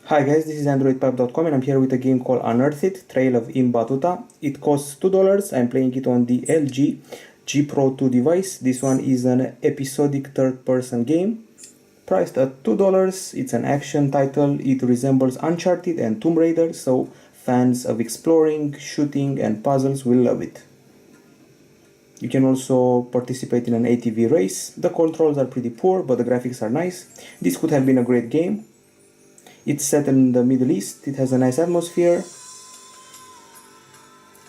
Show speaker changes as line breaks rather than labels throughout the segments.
Hi guys, this is Androidpipe.com and I'm here with a game called Unearthed, Trail of Ibn Battuta. It costs $2. I'm playing it on the LG G Pro 2 device. This one is an episodic third-person game, priced at $2. It's an action title. It resembles Uncharted and Tomb Raider, so fans of exploring, shooting and puzzles will love it. You can also participate in an ATV race. The controls are pretty poor, but the graphics are nice. This could have been a great game. It's set in the Middle East, it has a nice atmosphere.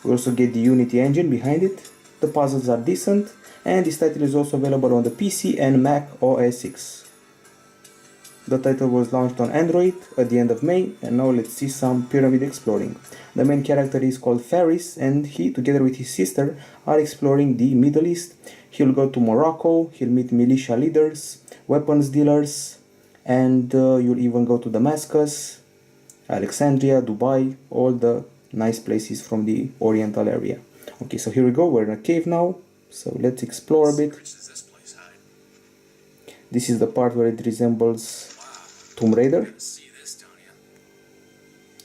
We also get the Unity engine behind it. The puzzles are decent, and this title is also available on the PC and Mac OS X. The title was launched on Android at the end of May, and now let's see some pyramid exploring. The main character is called Faris, and he, together with his sister, are exploring the Middle East. He'll go to Morocco, he'll meet militia leaders, weapons dealers, and you'll even go to Damascus, Alexandria, Dubai, all the nice places from the Oriental area. Okay, so here we go, we're in a cave now, so let's explore a bit. This is the part where it resembles Tomb Raider.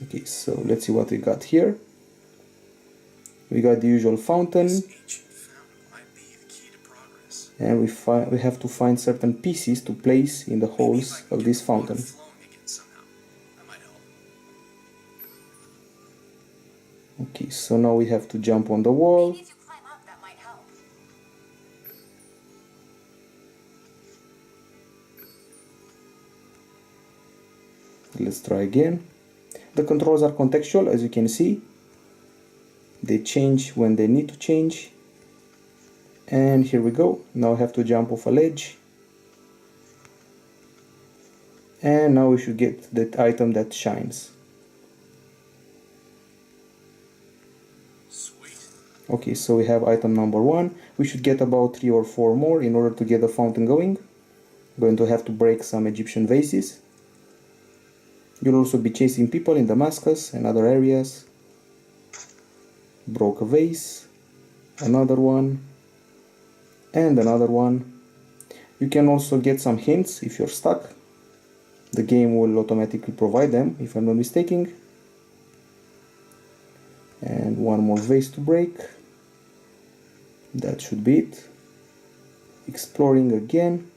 Okay, so let's see what we got here. We got the usual fountain. And we have to find certain pieces to place in the holes of this fountain. Okay, so now we have to jump on the wall. Let's try again. The controls are contextual, as you can see. They change when they need to change. And here we go. Now I have to jump off a ledge. And now we should get that item that shines. Sweet. Okay, so we have item number 1. We should get about 3 or 4 more in order to get the fountain going. Going to have to break some Egyptian vases. You'll also be chasing people in Damascus and other areas. Broke a vase. Another one. And another one. You can also get some hints if you're stuck. The game will automatically provide them, if I'm not mistaken. And one more vase to break. That should be it. Exploring again.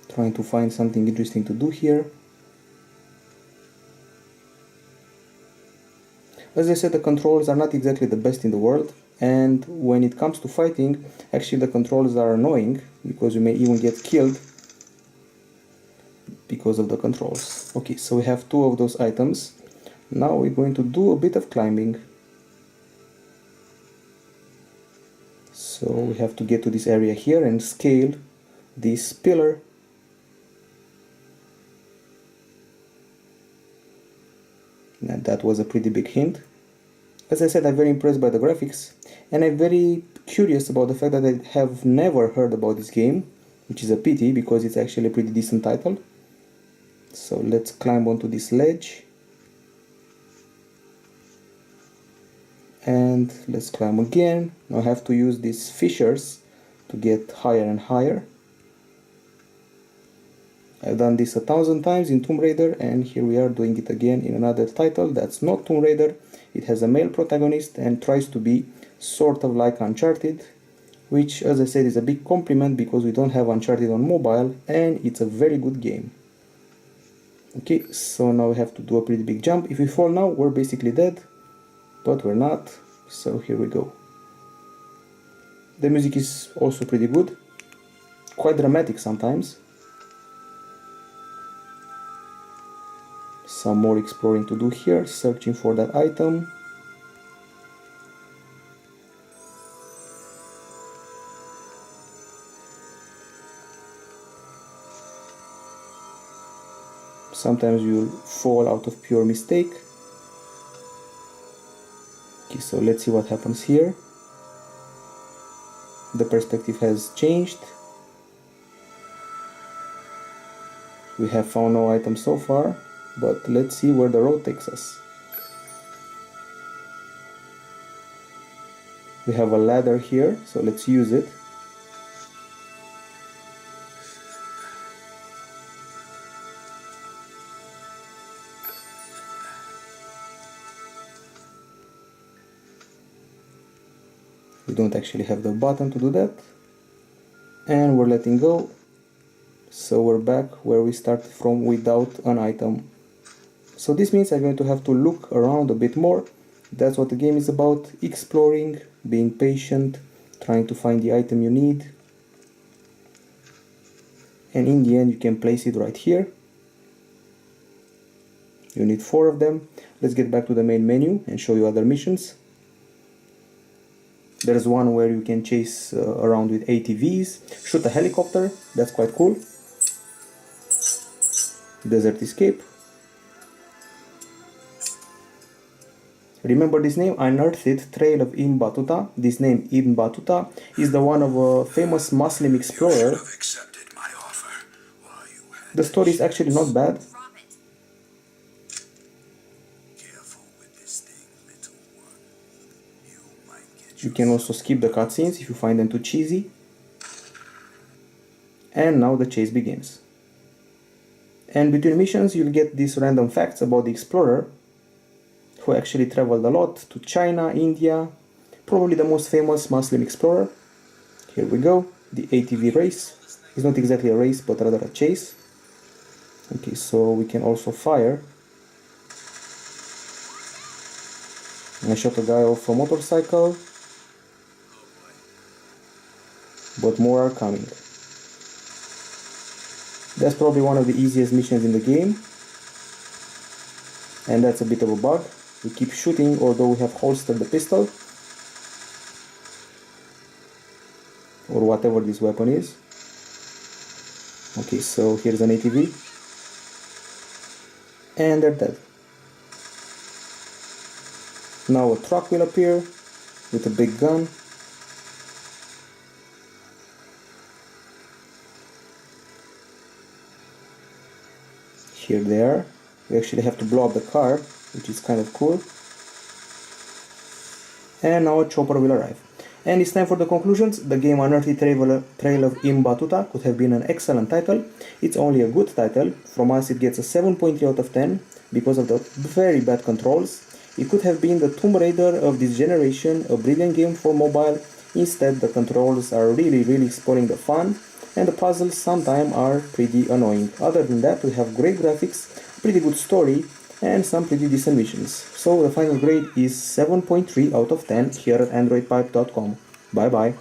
Trying to find something interesting to do here. As I said, the controls are not exactly the best in the world. And when it comes to fighting, actually the controls are annoying, because you may even get killed because of the controls. Okay, so we have 2 of those items. Now we're going to do a bit of climbing. So we have to get to this area here and scale this pillar. And that was a pretty big hint. As I said, I'm very impressed by the graphics, and I'm very curious about the fact that I have never heard about this game, which is a pity because it's actually a pretty decent title. So let's climb onto this ledge. And let's climb again. Now I have to use these fissures to get higher and higher. I've done this 1,000 times in Tomb Raider, and here we are doing it again in another title that's not Tomb Raider. It has a male protagonist and tries to be sort of like Uncharted, which, as I said, is a big compliment because we don't have Uncharted on mobile, and it's a very good game. Okay, so now we have to do a pretty big jump. If we fall now, we're basically dead, but we're not, so here we go. The music is also pretty good, quite dramatic sometimes. Some more exploring to do here, searching for that item. Sometimes you'll fall out of pure mistake. Okay, so let's see what happens here. The perspective has changed. We have found no items so far, but let's see where the road takes us. We have a ladder here, so let's use it. don't actually have the button to do that. And we're letting go. So we're back where we started from without an item. So this means I'm going to have to look around a bit more. That's what the game is about, exploring, being patient, trying to find the item you need. And in the end you can place it right here. You need 4 of them. Let's get back to the main menu and show you other missions. There's one where you can chase around with ATVs, shoot a helicopter, that's quite cool. Desert escape. Remember this name, Unearthed, Trail of Ibn Battuta. This name, Ibn Battuta, is the one of a famous Muslim explorer. The story is actually not bad. You can also skip the cutscenes if you find them too cheesy. And now the chase begins. And between missions you'll get these random facts about the explorer, who actually traveled a lot to China, India, probably the most famous Muslim explorer. Here we go, the ATV race. It's not exactly a race, but rather a chase. Okay, so we can also fire. I shot a guy off a motorcycle, but more are coming. That's probably one of the easiest missions in the game, and that's a bit of a bug. We keep shooting although we have holstered the pistol, or whatever this weapon is. Okay, so here's an ATV, and they're dead. Now a truck will appear with a big gun. Here they are. We actually have to blow up the car, which is kind of cool. And now a chopper will arrive. And it's time for the conclusions. The game Unearthed Trail of Ibn Battuta could have been an excellent title. It's only a good title. From us it gets a 7.3 out of 10 because of the very bad controls. It could have been the Tomb Raider of this generation, a brilliant game for mobile. Instead the controls are really spoiling the fun, and the puzzles sometimes are pretty annoying. Other than that, we have great graphics, pretty good story, and some pretty decent missions. So the final grade is 7.3 out of 10 here at Androidpipe.com. Bye bye.